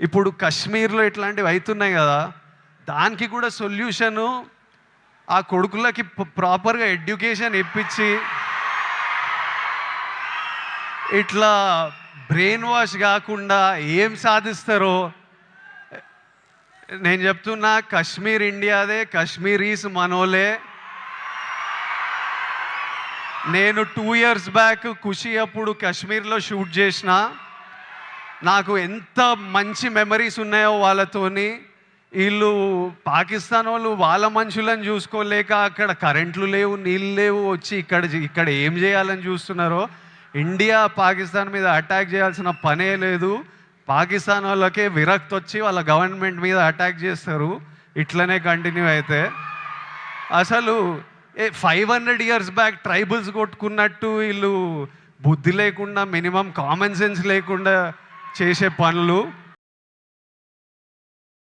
ఇప్పుడు కశ్మీర్లో ఇట్లాంటివి అవుతున్నాయి కదా, దానికి కూడా సొల్యూషను ఆ కొడుకులకి ప్రాపర్గా ఎడ్యుకేషన్ ఇప్పించి ఇట్లా బ్రెయిన్ వాష్ కాకుండా ఏం సాధిస్తారో నేను చెప్తున్నా. కశ్మీర్ ఇండియాదే, కశ్మీరీస్ మనోలే. నేను 2 years బ్యాక్ ఖుషి అప్పుడు కశ్మీర్లో షూట్ చేసిన. నాకు ఎంత మంచి మెమరీస్ ఉన్నాయో వాళ్ళతోని. వీళ్ళు పాకిస్తాన్ వాళ్ళు వాళ్ళ మనుషులను చూసుకోలేక అక్కడ కరెంట్లు లేవు, నీళ్ళు లేవు, వచ్చి ఇక్కడ ఏం చేయాలని చూస్తున్నారో. ఇండియా పాకిస్తాన్ మీద అటాక్ చేయాల్సిన పనే లేదు. పాకిస్తాన్ వాళ్ళకే విరక్తి వచ్చి వాళ్ళ గవర్నమెంట్ మీద అటాక్ చేస్తారు. ఇట్లనే కంటిన్యూ అయితే అసలు 500 years బ్యాక్ ట్రైబల్స్ కొట్టుకున్నట్టు వీళ్ళు బుద్ధి లేకుండా, మినిమం కామన్ సెన్స్ లేకుండా చేసే పనులు.